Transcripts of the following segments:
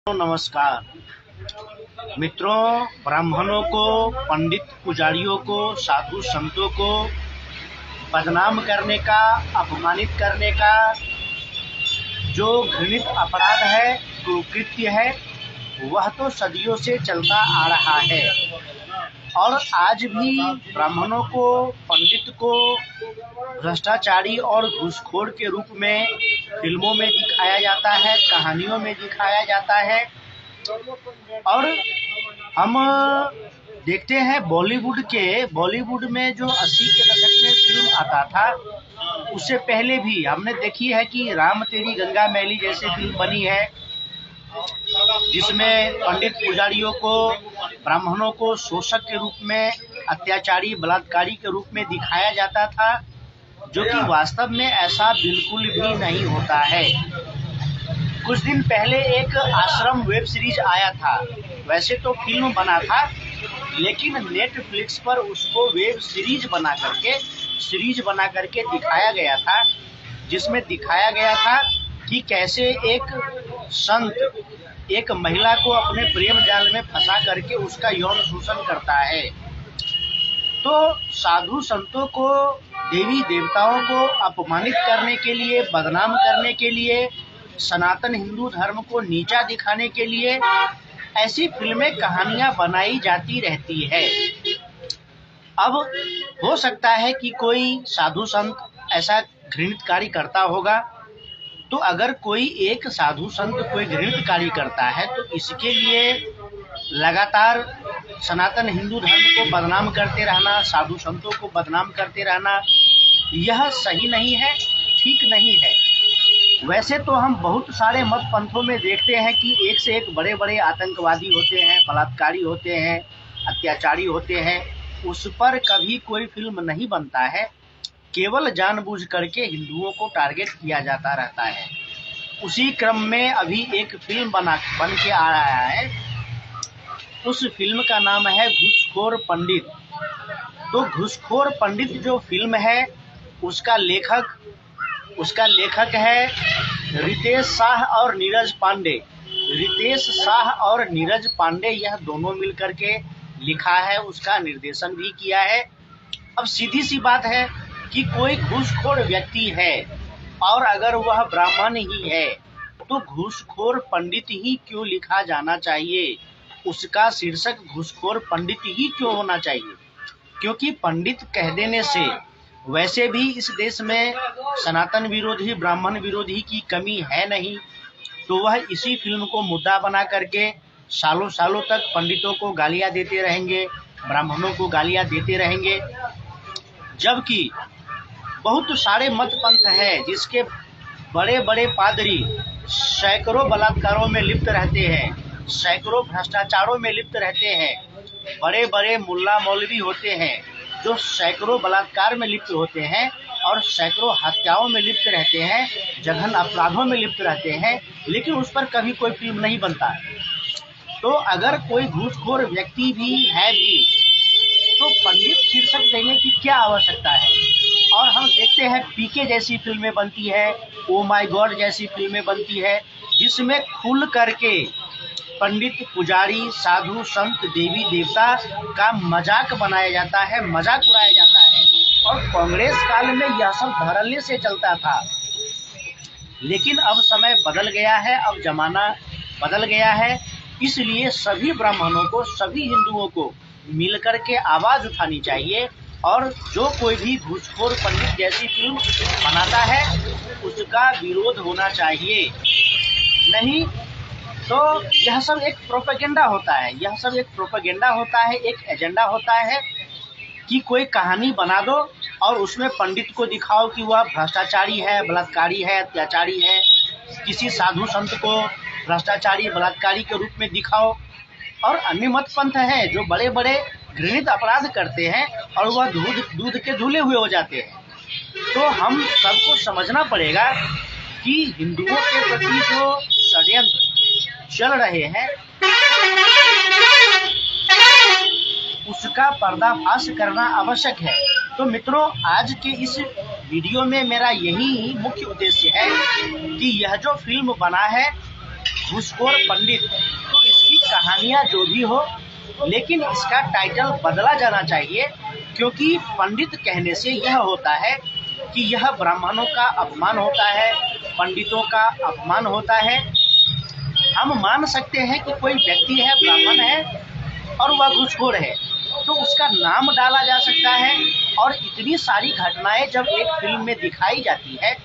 नमस्कार मित्रों, ब्राह्मणों को, पंडित पुजारियों को, साधु संतों को बदनाम करने का, अपमानित करने का जो घृणित अपराध है, कुकृत्य है, वह तो सदियों से चलता आ रहा है। और आज भी ब्राह्मणों को, पंडित को भ्रष्टाचारी और घूसखोर के रूप में फिल्मों में दिखाया जाता है, कहानियों में दिखाया जाता है। और हम देखते हैं बॉलीवुड में जो 80 के दशक में फिल्म आता था, उससे पहले भी हमने देखी है कि राम तेरी गंगा मैली जैसे फिल्म बनी है, जिसमें पंडित पुजारियों को, ब्राह्मणों को शोषक के रूप में, अत्याचारी, बलात्कारी के रूप में दिखाया जाता था, जो कि वास्तव में ऐसा बिल्कुल भी नहीं होता है। कुछ दिन पहले एक आश्रम वेब सीरीज आया था। वैसे तो फिल्म बना था, लेकिन नेटफ्लिक्स पर उसको वेब सीरीज बना करके दिखाया गया था, जिसमें दिखाया गया था कि कैसे एक संत एक महिला को अपने प्रेम जाल में फंसा करके उसका यौन शोषण करता है। तो साधु संतों को, देवी देवताओं को अपमानित करने के लिए, बदनाम करने के लिए, सनातन हिंदू धर्म को नीचा दिखाने के लिए ऐसी फिल्में, कहानियां बनाई जाती रहती है। अब हो सकता है कि कोई साधु संत ऐसा घृणित कार्य करता होगा, तो अगर कोई एक साधु संत कोई घृणित कार्य करता है, तो इसके लिए लगातार सनातन हिंदू धर्म को बदनाम करते रहना, साधु संतों को बदनाम करते रहना, यह सही नहीं है, ठीक नहीं है। वैसे तो हम बहुत सारे मत पंथों में देखते हैं कि एक से एक बड़े बड़े आतंकवादी होते हैं, बलात्कारी होते हैं, अत्याचारी होते हैं, उस पर कभी कोई फिल्म नहीं बनता है। केवल जानबूझ करके हिंदुओं को टारगेट किया जाता रहता है। उसी क्रम में अभी एक फिल्म बन के आ रहा है। उस फिल्म का नाम है घूसखोर पंडित। तो घूसखोर पंडित जो फिल्म है, उसका लेखक है रितेश शाह और नीरज पांडे। यह दोनों मिलकर के लिखा है, उसका निर्देशन भी किया है। अब सीधी सी बात है कि कोई घूसखोर व्यक्ति है और अगर वह ब्राह्मण ही है, तो घूसखोर पंडित ही क्यों लिखा जाना चाहिए? उसका शीर्षक घूसखोर पंडित ही क्यों होना चाहिए? क्योंकि पंडित कह देने से वैसे भी इस देश में सनातन विरोधी, ब्राह्मण विरोधी की कमी है नहीं। तो वह इसी फिल्म को मुद्दा बना करके सालों सालों तक पंडितों को गालियां देते रहेंगे, ब्राह्मणों को गालियां देते रहेंगे। जबकि बहुत सारे मत पंथ है जिसके बड़े बड़े पादरी सैकड़ों बलात्कारों में लिप्त रहते हैं, सैकड़ों भ्रष्टाचारों में लिप्त रहते हैं। बड़े बड़े मुल्ला मौलवी होते हैं जो सैकड़ों बलात्कार में लिप्त होते हैं और सैकड़ों हत्याओं में लिप्त रहते हैं, जघन अपराधों में लिप्त रहते हैं, लेकिन उस पर कभी कोई फिल्म नहीं बनता। तो अगर कोई घूसखोर व्यक्ति भी है तो पंडित शीर्षक देने की क्या आवश्यकता है? और हम देखते हैं पीके जैसी फिल्में बनती है, ओ माय गॉड जैसी फिल्में बनती है, जिसमें खुल करके पंडित पुजारी, साधु संत, देवी देवता का मजाक बनाया जाता है, मजाक उड़ाया जाता है। और कांग्रेस काल में यह सब धड़ल्ले से चलता था, लेकिन अब समय बदल गया है, अब जमाना बदल गया है। इसलिए सभी ब्राह्मणों को, सभी हिंदुओं को मिलकर के आवाज उठानी चाहिए, और जो कोई भी घूसखोर पंडित जैसी फिल्म बनाता है, उसका विरोध होना चाहिए। नहीं तो यह सब एक प्रोपेगेंडा होता है, एक एजेंडा होता है कि कोई कहानी बना दो और उसमें पंडित को दिखाओ कि वह भ्रष्टाचारी है, बलात्कारी है, अत्याचारी है। किसी साधु संत को भ्रष्टाचारी, बलात्कारी के रूप में दिखाओ। और अन्य मत पंथ है जो बड़े बड़े घृणित अपराध करते हैं और वह दूध के धुले हुए हो जाते हैं। तो हम सबको समझना पड़ेगा कि हिंदुओं के प्रति जो षड्यंत्र चल रहे हैं, उसका पर्दाफाश करना आवश्यक है। तो मित्रों, आज के इस वीडियो में मेरा यही मुख्य उद्देश्य है कि यह जो फिल्म बना है, घूसखोर पंडित। तो इसकी कहानियां जो भी हो, लेकिन इसका टाइटल बदला जाना चाहिए, क्योंकि पंडित कहने से यह होता है कि यह ब्राह्मणों का अपमान होता है, पंडितों का अपमान होता है। हम मान सकते हैं कि कोई व्यक्ति है, ब्राह्मण है और वह घूसखोर है, तो उसका नाम डाला जा सकता है। और इतनी सारी घटनाएं जब एक फिल्म में दिखाई जाती है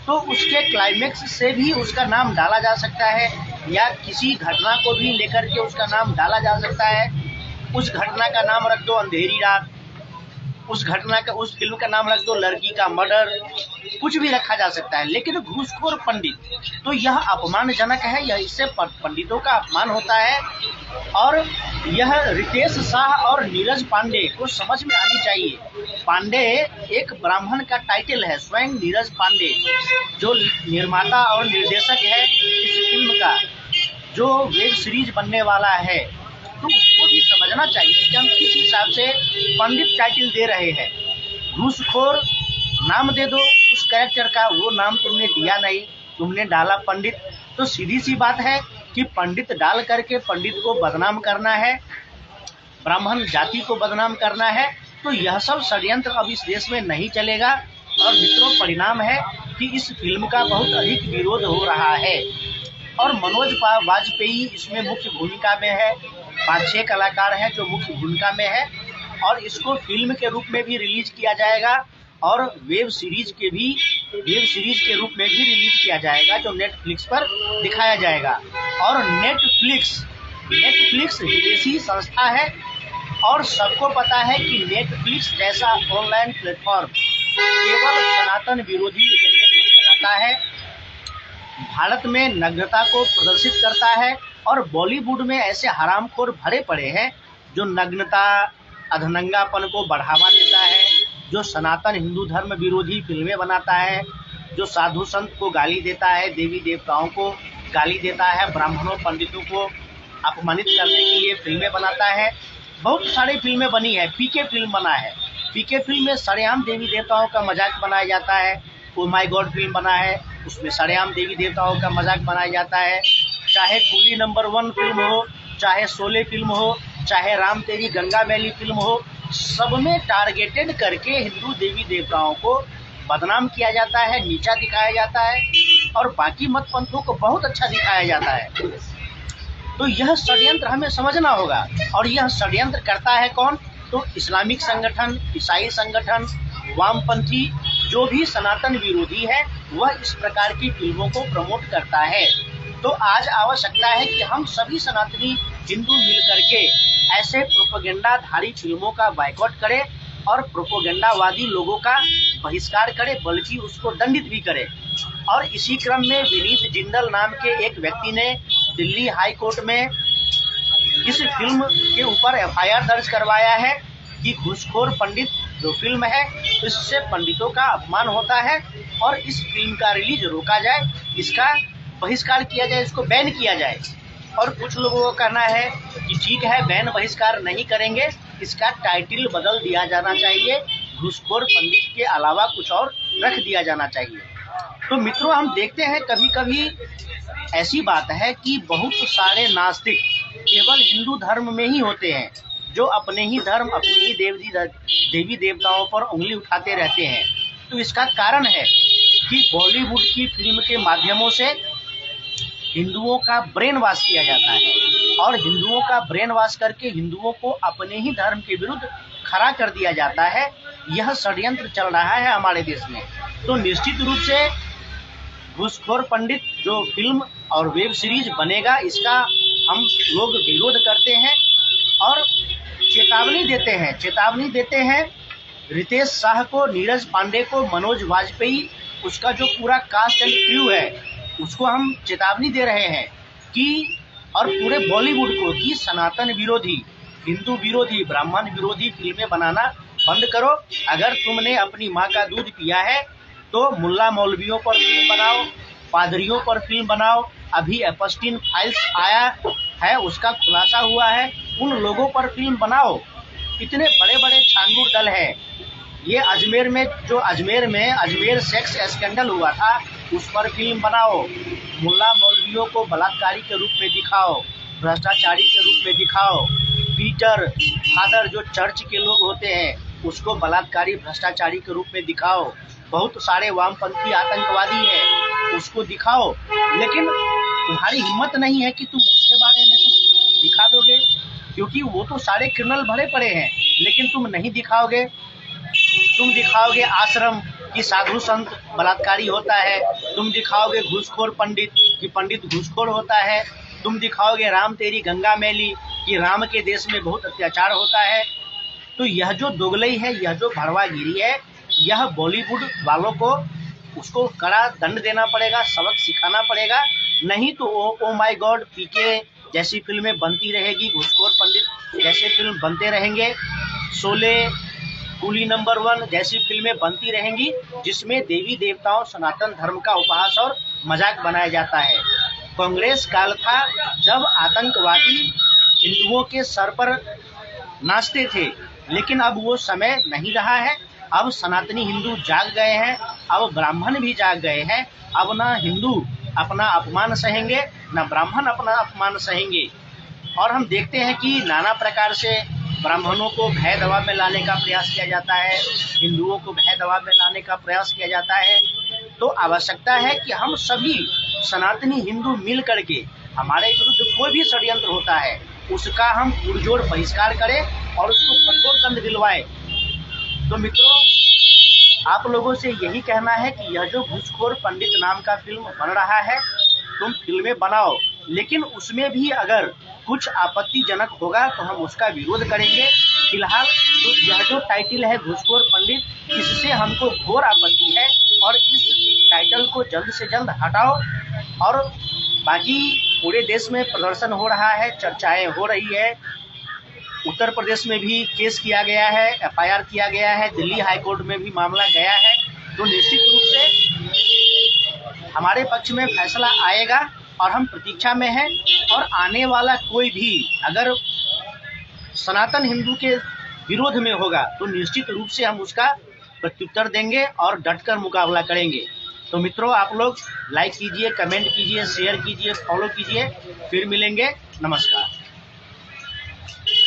तो उसके क्लाइमेक्स से भी उसका नाम डाला जा सकता है, या किसी घटना को भी लेकर के उसका नाम डाला जा सकता है। उस घटना का नाम रख दो अंधेरी रात, उस फिल्म का नाम रख दो लड़की का मर्डर, कुछ भी रखा जा सकता है। लेकिन घूसखोर पंडित, तो यह अपमानजनक है, यह इससे पंडितों का अपमान होता है। और यह रितेश शाह और नीरज पांडे को समझ में आनी चाहिए। पांडे एक ब्राह्मण का टाइटल है, स्वयं नीरज पांडे जो निर्माता और निर्देशक है इस फिल्म का, जो वेब सीरीज बनने वाला है, तो उसको भी समझना चाहिए कि हम किस हिसाब से पंडित टाइटल दे रहे हैं। घूसखोर नाम दे दो उस कैरेक्टर का, वो नाम तुमने दिया नहीं, तुमने डाला पंडित। तो सीधी सी बात है कि पंडित डाल करके पंडित को बदनाम करना है, ब्राह्मण जाति को बदनाम करना है। तो यह सब षड्यंत्र अब इस देश में नहीं चलेगा। और मित्रों, परिणाम है कि इस फिल्म का बहुत अधिक विरोध हो रहा है। और मनोज वाजपेयी इसमें मुख्य भूमिका में है, 5-6 कलाकार हैं जो मुख्य भूमिका में है। और इसको फिल्म के रूप में भी रिलीज किया जाएगा और वेब सीरीज के रूप में भी रिलीज किया जाएगा, जो नेटफ्लिक्स पर दिखाया जाएगा। और नेटफ्लिक्स विदेशी संस्था है और सबको पता है कि नेटफ्लिक्स जैसा ऑनलाइन प्लेटफॉर्म केवल सनातन विरोधी एजेंडे को चलाता है, भारत में नग्नता को प्रदर्शित करता है। और बॉलीवुड में ऐसे हरामखोर भरे पड़े हैं जो नग्नता, अधनंगापन को बढ़ावा देता है, जो सनातन हिंदू धर्म विरोधी फिल्में बनाता है, जो साधु संत को गाली देता है, देवी देवताओं को गाली देता है, ब्राह्मणों पंडितों को अपमानित करने के लिए फिल्में बनाता है। बहुत सारी फिल्में बनी है, पीके फिल्म बना है, पीके फिल्म में सरेआम देवी देवताओं का मजाक बनाया जाता है। ओ माय गॉड फिल्म बना है, उसमें सरेआम देवी देवताओं का मजाक बनाया जाता है। चाहे कूली नंबर 1 फिल्म हो, चाहे शोले फिल्म हो, चाहे राम तेरी गंगा मैली फिल्म हो, सब में टारगेटेड करके हिंदू देवी देवताओं को बदनाम किया जाता है, नीचा दिखाया जाता है, और बाकी मत पंथों को बहुत अच्छा दिखाया जाता है। तो यह षड्यंत्र हमें समझना होगा। और यह षड्यंत्र करता है कौन? तो इस्लामिक संगठन, ईसाई संगठन, वामपंथी, जो भी सनातन विरोधी है, वह इस प्रकार की फिल्मों को प्रमोट करता है। तो आज आवश्यकता है कि हम सभी सनातनी हिंदू मिल करके ऐसे प्रोपेगेंडाधारी फिल्मों का बायकॉट करें और प्रोपेगेंडावादी लोगों का बहिष्कार करें, बल्कि उसको दंडित भी करें। और इसी क्रम में विनीत जिंदल नाम के एक व्यक्ति ने दिल्ली हाई कोर्ट में इस फिल्म के ऊपर FIR दर्ज करवाया है कि घूसखोर पंडित जो फिल्म है, इससे पंडितों का अपमान होता है और इस फिल्म का रिलीज रोका जाए, इसका बहिष्कार किया जाए, इसको बैन किया जाए। और कुछ लोगों को कहना है कि ठीक है, बैन बहिष्कार नहीं करेंगे, इसका टाइटल बदल दिया जाना चाहिए, घूसखोर पंडित के अलावा कुछ और रख दिया जाना चाहिए। तो मित्रों, हम देखते हैं कभी कभी ऐसी बात है कि बहुत सारे नास्तिक केवल हिंदू धर्म में ही होते हैं, जो अपने ही धर्म, अपने ही देवी देवताओं पर उंगली उठाते रहते हैं। तो इसका कारण है कि बॉलीवुड की फिल्म के माध्यमों से हिंदुओं का ब्रेन वॉश किया जाता है, और हिंदुओं का ब्रेन वॉश करके हिंदुओं को अपने ही धर्म के विरुद्ध खड़ा कर दिया जाता है। यह षड्यंत्र चल रहा है हमारे देश में। तो निश्चित रूप से घूसखोर पंडित जो फिल्म और वेब सीरीज बनेगा, इसका हम लोग विरोध करते हैं और चेतावनी देते हैं रितेश शाह को, नीरज पांडे को, मनोज वाजपेयी, उसका जो पूरा कास्ट एंड क्रू है, उसको हम चेतावनी दे रहे हैं कि, और पूरे बॉलीवुड को, कि सनातन विरोधी, हिंदू विरोधी, ब्राह्मण विरोधी फिल्में बनाना बंद करो। अगर तुमने अपनी माँ का दूध पिया है तो मुल्ला मौलवियों पर फिल्म बनाओ, पादरियों पर फिल्म बनाओ। अभी एपस्टीन फाइल्स आया है, उसका खुलासा हुआ है, उन लोगों पर फिल्म बनाओ। इतने बड़े बड़े छांगुर दल है। ये अजमेर में सेक्स स्कैंडल हुआ था, उस पर फिल्म बनाओ। मुल्ला मौलवियों को बलात्कारी के रूप में दिखाओ, भ्रष्टाचारी के रूप में दिखाओ, पीटर फादर जो चर्च के लोग होते हैं उसको बलात्कारी भ्रष्टाचारी के रूप में दिखाओ, बहुत सारे वामपंथी आतंकवादी हैं उसको दिखाओ, लेकिन तुम्हारी हिम्मत नहीं है कि तुम उसके बारे में कुछ दिखा दोगे, क्योंकि वो तो सारे क्रिमिनल भरे पड़े हैं, लेकिन तुम नहीं दिखाओगे। तुम दिखाओगे आश्रम कि साधु संत बलात्कारी होता है, तुम दिखाओगे घूसखोर पंडित कि पंडित घूसखोर होता है, तुम दिखाओगे राम तेरी गंगा मैली कि राम के देश में बहुत अत्याचार होता है। तो यह जो दोगलई है, यह जो भड़वागिरी है, यह बॉलीवुड वालों को उसको कड़ा दंड देना पड़ेगा, सबक सिखाना पड़ेगा, नहीं तो ओ माय गॉड पीके जैसी फिल्में बनती रहेगी, घूसखोर पंडित जैसे फिल्म बनते रहेंगे, शोले, कूली नंबर 1 जैसी फिल्में बनती रहेंगी जिसमें देवी देवताओं सनातन धर्म का उपहास और मजाक बनाया जाता है। कांग्रेस काल था जब आतंकवादी हिंदुओं के सर पर नाचते थे, लेकिन अब वो समय नहीं रहा है। अब सनातनी हिंदू जाग गए हैं, अब ब्राह्मण भी जाग गए हैं। अब ना हिंदू अपना अपमान सहेंगे, ना ब्राह्मण अपना अपमान सहेंगे। और हम देखते हैं कि नाना प्रकार से ब्राह्मणों को भय दबाव में लाने का प्रयास किया जाता है, हिंदुओं को भय दबाव में लाने का प्रयास किया जाता है। तो आवश्यकता है कि हम सभी सनातनी हिंदू मिल करके हमारे विरुद्ध कोई भी षड्यंत्र होता है उसका हम पुरजोर बहिष्कार करें और उसको कठोर दंड दिलवाएं। तो मित्रों, आप लोगों से यही कहना है कि यह जो घूसखोर पंडित नाम का फिल्म बन रहा है, तुम फिल्में बनाओ, लेकिन उसमें भी अगर कुछ आपत्तिजनक होगा तो हम उसका विरोध करेंगे। फिलहाल तो यह जो टाइटल है घूसखोर पंडित, इससे हमको घोर आपत्ति है और इस टाइटल को जल्द से जल्द हटाओ। और बाकी पूरे देश में प्रदर्शन हो रहा है, चर्चाएं हो रही है, उत्तर प्रदेश में भी केस किया गया है, एफआईआर किया गया है, दिल्ली हाईकोर्ट में भी मामला गया है। तो निश्चित रूप से हमारे पक्ष में फैसला आएगा और हम प्रतीक्षा में हैं। और आने वाला कोई भी अगर सनातन हिंदू के विरोध में होगा तो निश्चित रूप से हम उसका प्रत्युत्तर देंगे और डटकर मुकाबला करेंगे। तो मित्रों, आप लोग लाइक कीजिए, कमेंट कीजिए, शेयर कीजिए, फॉलो कीजिए। फिर मिलेंगे। नमस्कार।